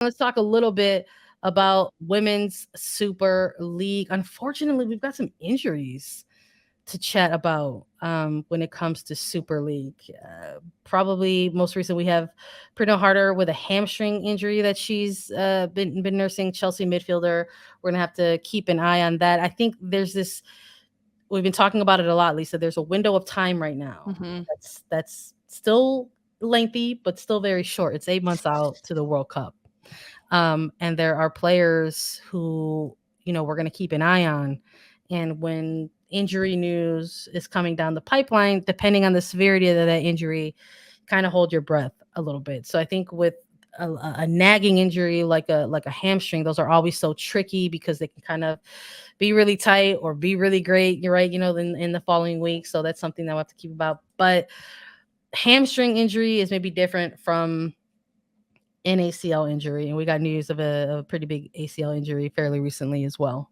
Let's talk a little bit about women's Super League. Unfortunately, we've got some injuries to chat about when it comes to Super League. Probably most recent, we have Bruno Harder with a hamstring injury that she's been nursing. Chelsea midfielder. We're gonna have to keep an eye on that. I think there's this. We've been talking about it a lot, Lisa. There's a window of time right now Mhm. that's still lengthy, but still very short. It's 8 months out to the World Cup. And there are players who, we're going to keep an eye on. And when injury news is coming down the pipeline, depending on the severity of that injury, kind of hold your breath a little bit. So I think with a nagging injury like a hamstring, those are always so tricky because they can kind of be really tight or be really great. You're right, in the following week. So that's something that we'll have to keep about. But hamstring injury is maybe different from an ACL injury, and we got news of a pretty big ACL injury fairly recently as well.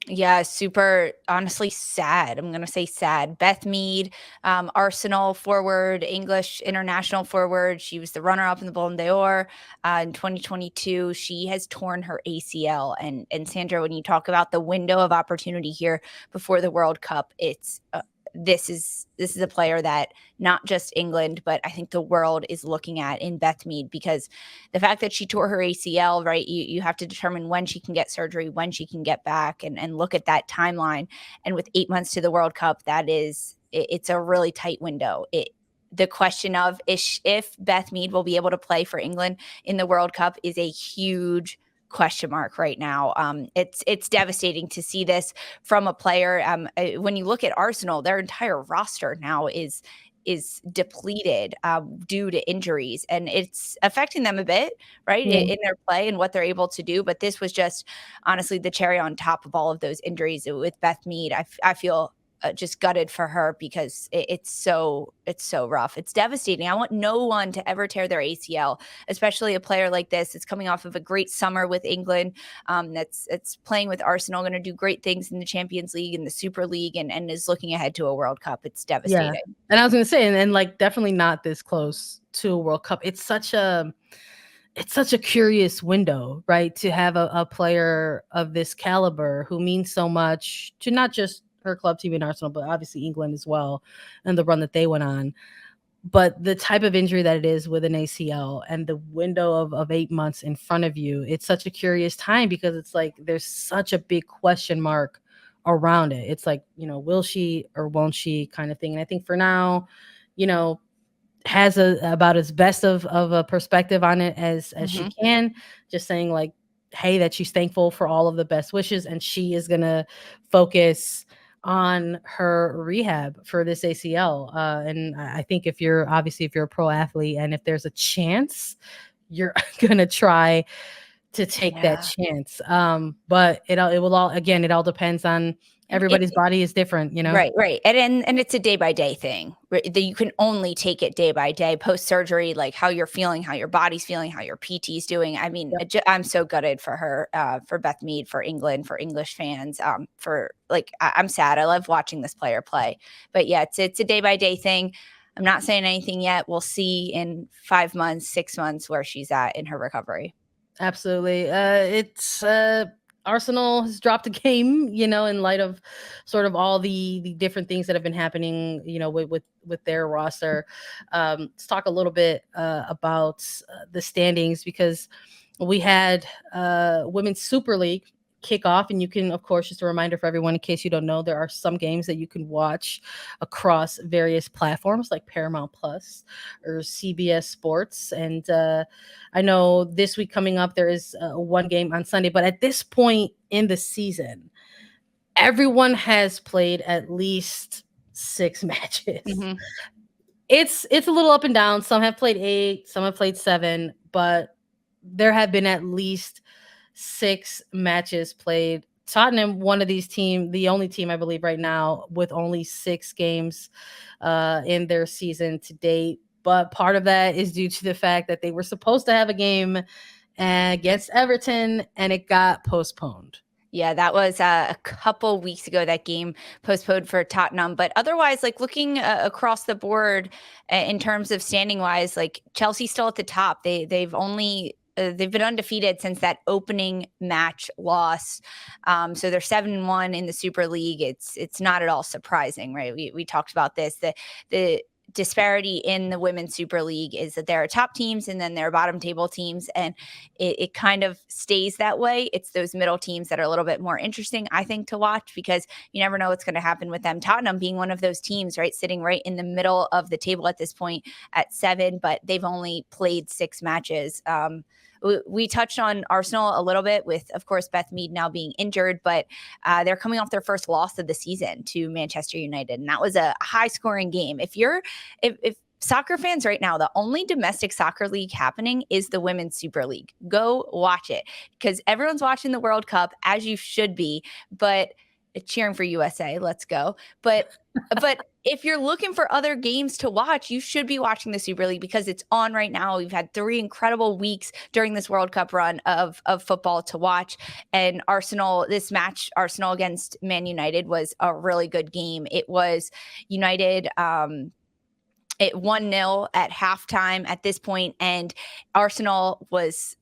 Yeah, super honestly sad. I'm going to say sad. Beth Mead, Arsenal forward, English international forward. She was the runner up in the Ballon d'Or in 2022. She has torn her ACL. And Sandra, when you talk about the window of opportunity here before the World Cup, it's this is a player that not just England, but I think the world is looking at in Beth Mead, because the fact that she tore her ACL, right, you have to determine when she can get surgery, when she can get back, and look at that timeline. And with 8 months to the World Cup, it's a really tight window. The question of if Beth Mead will be able to play for England in the World Cup is a huge question mark right now. It's devastating to see this from a player. When you look at Arsenal, their entire roster now is depleted due to injuries, and it's affecting them a bit, right, Yeah. in their play and what they're able to do. But this was just honestly the cherry on top of all of those injuries with Beth Mead. I feel just gutted for her because it's so rough. It's devastating. I want no one to ever tear their ACL, especially a player like this. It's coming off of a great summer with England. That's playing with Arsenal, going to do great things in the Champions League and the Super League, and is looking ahead to a World Cup. It's Yeah. devastating. And I was gonna say, and like definitely not this close to a World Cup. It's such a curious window, right? To have a player of this caliber who means so much to not just her club team in Arsenal, but obviously England as well, and the run that they went on. But the type of injury that it is with an ACL and the window of 8 months in front of you, it's such a curious time because it's like there's such a big question mark around it. It's like, will she or won't she kind of thing. And I think for now, you know, has about as best of a perspective on it as she Mhm. can, just saying like, hey, that she's thankful for all of the best wishes and she is gonna focus on her rehab for this ACL. And I think if you're a pro athlete and if there's a chance, you're gonna try to take that Yeah. chance. But it will all again, it all depends on It everybody's body is different. Right. And it's a day by day thing. Right? That you can only take it day by day post surgery, like how you're feeling, how your body's feeling, how your PT's doing. I mean, I'm so gutted for her, for Beth Mead, for England, for English fans. For like, I'm sad. I love watching this player play, but yeah, it's a day by day thing. I'm not saying anything yet. We'll see in 5 months, 6 months where she's at in her recovery. Absolutely. It's Arsenal has dropped a game, in light of sort of all the different things that have been happening, with their roster. Let's talk a little bit about the standings because we had Women's Super League kick off, and you can, of course, just a reminder for everyone in case you don't know, there are some games that you can watch across various platforms like Paramount Plus or CBS Sports. And I know this week coming up, there is one game on Sunday, but at this point in the season, everyone has played at least 6 matches. Mhm. It's a little up and down. Some have played 8, some have played 7, but there have been at least 6 matches played. Tottenham, one of these team, the only team I believe right now with only 6 games in their season to date. But part of that is due to the fact that they were supposed to have a game against Everton and it got postponed. Yeah, that was a couple weeks ago, that game postponed for Tottenham. But otherwise, like looking across the board in terms of standing wise, like Chelsea's still at the top. They've only they've been undefeated since that opening match loss. So they're 7-1 in the Super League. It's not at all surprising, right? We talked about this. The disparity in the Women's Super League is that there are top teams and then there are bottom table teams, and it kind of stays that way. It's those middle teams that are a little bit more interesting, I think, to watch, because you never know what's going to happen with them. Tottenham being one of those teams, right, sitting right in the middle of the table at this point at 7, but they've only played 6 matches. We touched on Arsenal a little bit with, of course, Beth Mead now being injured, but they're coming off their first loss of the season to Manchester United, and that was a high-scoring game. If soccer fans right now, the only domestic soccer league happening is the Women's Super League. Go watch it, because everyone's watching the World Cup, as you should be, but cheering for USA. Let's go. But if you're looking for other games to watch, you should be watching the Super League, because it's on right now. We've had 3 incredible weeks during this World Cup run of football to watch. And this match, Arsenal against Man United, was a really good game. It was United at 1-0 at halftime at this point, and Arsenal was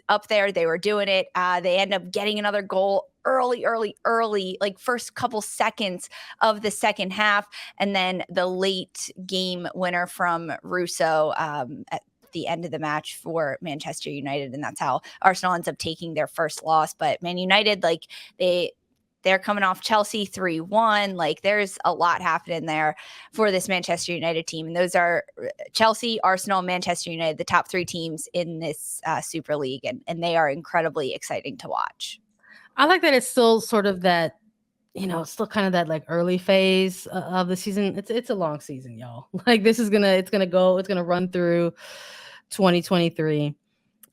up there. They were doing it. They end up getting another goal early, like first couple seconds of the second half, and then the late game winner from Russo at the end of the match for Manchester United, and that's how Arsenal ends up taking their first loss. But Man United, like, they're coming off Chelsea 3-1. Like, there's a lot happening there for this Manchester United team. And those are Chelsea, Arsenal, Manchester United, the top 3 teams in this Super League. And they are incredibly exciting to watch. I like that it's still sort of that, still kind of that like early phase of the season. It's a long season, y'all. Like, this is it's gonna run through 2023.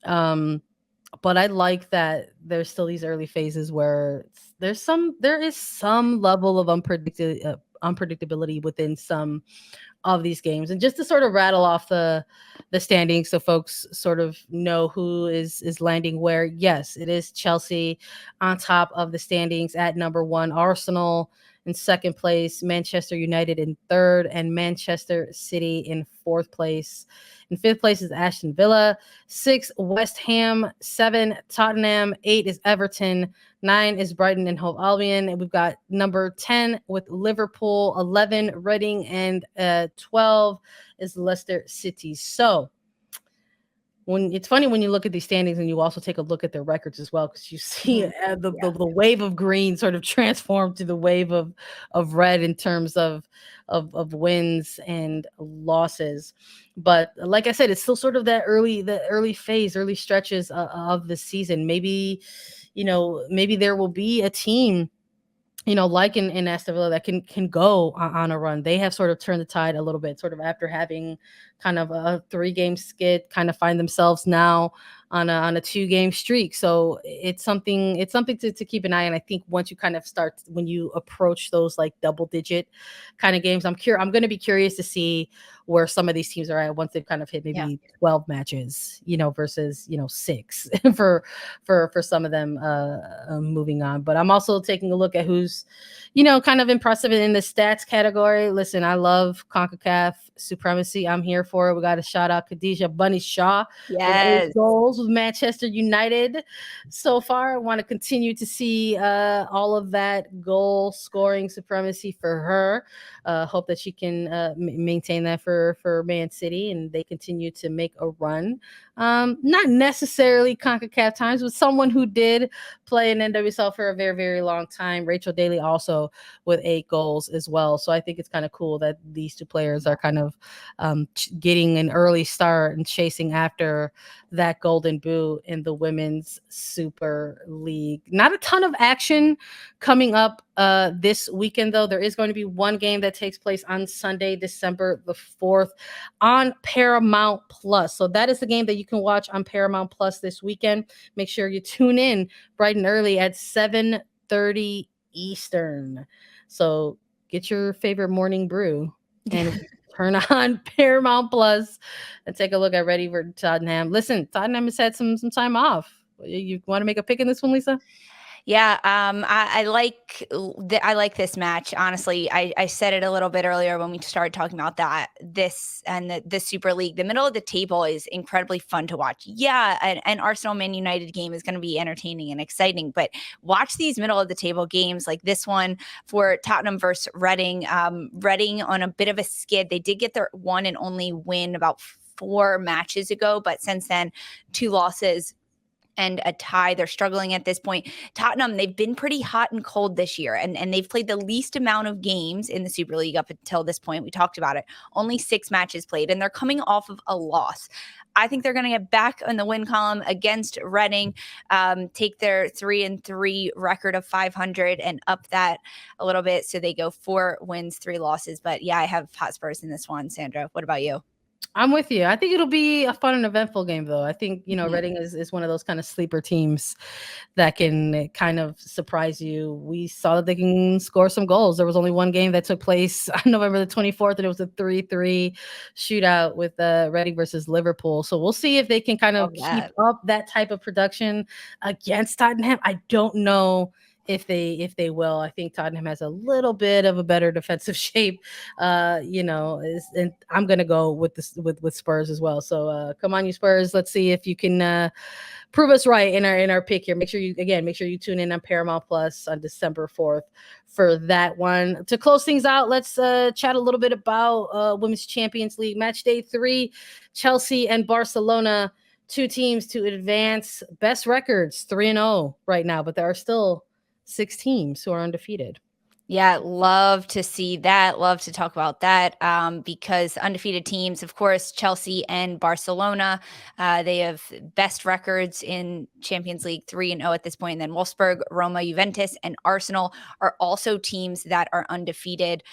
But I like that there's still these early phases where there is some level of unpredictability within some of these games. And just to sort of rattle off the standings so folks sort of know who is landing where. Yes, it is Chelsea on top of the standings at number 1, Arsenal in second place, Manchester United in third, and Manchester City in fourth place. In fifth place is Aston Villa, 6 West Ham, 7 Tottenham, 8 is Everton, 9 is Brighton and Hove Albion, and we've got number 10 with Liverpool, 11 Reading, and 12 is Leicester City. So it's funny when you look at these standings and you also take a look at their records as well, because you see the wave of green sort of transform to the wave of red in terms of wins and losses. But like I said, it's still sort of that early phase, early stretches of the season. Maybe there will be a team, like in Aston Villa, that can go on a run. They have sort of turned the tide a little bit, sort of after having kind of a 3-game skid, kind of find themselves now on a 2-game streak. So it's something to keep an eye on. I think once you kind of start, when you approach those like double digit kind of games, I'm going to be curious to see where some of these teams are at once they've kind of hit maybe 12 matches, versus 6 for some of them moving on. But I'm also taking a look at who's kind of impressive in the stats category. Listen, I love CONCACAF supremacy. I'm here for it. We got to shout out Khadija Bunny Shaw with 8 goals with Manchester United so far. I want to continue to see all of that goal scoring supremacy for her. Hope that she can maintain that for Man City, and they continue to make a run. Not necessarily CONCACAF times, but someone who did play in NWSL for a very, very long time. Rachel Daly also with 8 goals as well. So I think it's kind of cool that these 2 players are kind of getting an early start and chasing after that golden boot in the Women's Super League. Not a ton of action coming up this weekend, though. There is going to be one game that takes place on Sunday, December the 4th on Paramount Plus. So that is the game that you can watch on Paramount Plus this weekend. Make sure you tune in bright and early at 7:30 Eastern. So get your favorite morning brew and turn on Paramount Plus and take a look at Ready for Tottenham. Listen, Tottenham has had some time off. You want to make a pick in this one, Lisa? Yeah, I like this match. Honestly, I said it a little bit earlier when we started talking about that. This and the Super League, the middle of the table is incredibly fun to watch. Yeah, an Arsenal Man United game is going to be entertaining and exciting, but watch these middle of the table games like this one for Tottenham versus Reading. Reading on a bit of a skid. They did get their one and only win about 4 matches ago, but since then, 2 losses and a tie. They're struggling at this point. Tottenham, they've been pretty hot and cold this year, and they've played the least amount of games in the Super League up until this point. We talked about it. Only 6 matches played, and they're coming off of a loss. I think they're going to get back in the win column against Reading, take their 3-3 record of 500 and up that a little bit. So they go 4 wins, 3 losses. But yeah, I have Hotspurs in this one. Sandra, what about you? I'm with you. I think it'll be a fun and eventful game, though. I think, Reading is one of those kind of sleeper teams that can kind of surprise you. We saw that they can score some goals. There was only one game that took place on November the 24th, and it was a 3-3 shootout with Reading versus Liverpool. So we'll see if they can kind of keep up that type of production against Tottenham. I don't know if they will. I think Tottenham has a little bit of a better defensive shape, and I'm gonna go with this with Spurs as well. So come on, you Spurs. Let's see if you can prove us right in our pick here. Make sure you tune in on Paramount Plus on December 4th for that one. To close things out, let's chat a little bit about Women's Champions League match day 3, Chelsea and Barcelona. 2 teams to advance. Best records 3-0 right now, but there are still 6 teams who are undefeated. Yeah, love to see that. Love to talk about that because undefeated teams, of course, Chelsea and Barcelona, they have best records in Champions League 3-0 at this point. And then Wolfsburg, Roma, Juventus, and Arsenal are also teams that are undefeated.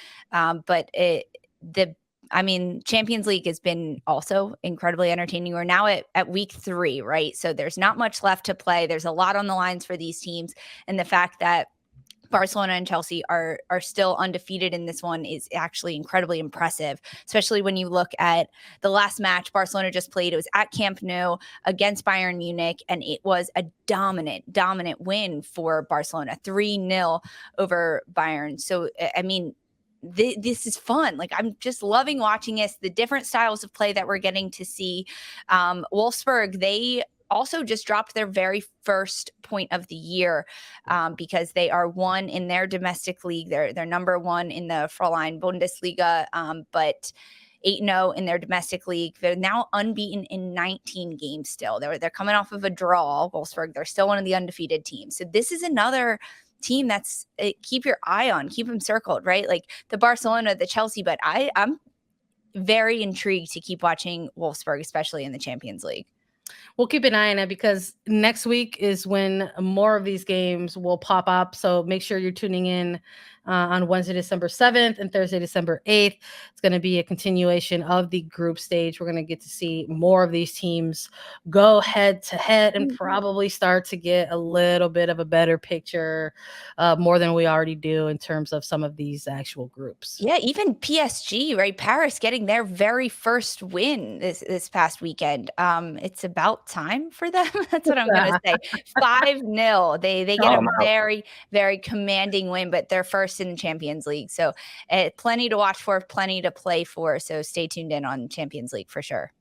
Champions League has been also incredibly entertaining. We're now at week 3, right? So there's not much left to play. There's a lot on the lines for these teams. And the fact that Barcelona and Chelsea are still undefeated in this one is actually incredibly impressive, especially when you look at the last match Barcelona just played. It was at Camp Nou against Bayern Munich, and it was a dominant win for Barcelona, 3-0 over Bayern. So, I mean, this is fun. Like, I'm just loving watching this, the different styles of play that we're getting to see. Wolfsburg, they also just dropped their very first point of the year because they are 1 in their domestic league. They're number 1 in the Fräulein Bundesliga, but 8-0 in their domestic league. They're now unbeaten in 19 games still. They're coming off of a draw, Wolfsburg. They're still one of the undefeated teams. So this is another team that's keep your eye on, keep them circled, right? Like the Barcelona, the Chelsea, but I'm very intrigued to keep watching Wolfsburg, especially in the Champions League. We'll keep an eye on it because next week is when more of these games will pop up. So make sure you're tuning in on Wednesday, December 7th and Thursday, December 8th. It's going to be a continuation of the group stage. We're going to get to see more of these teams go head to head and probably start to get a little bit of a better picture, more than we already do in terms of some of these actual groups. Yeah, even PSG, right? Paris getting their very first win this past weekend. It's about time for them. That's what I'm going to say. 5-0. They get a very, very commanding win, but they're first in the Champions League. So plenty to watch for, plenty to play for. So stay tuned in on Champions League for sure.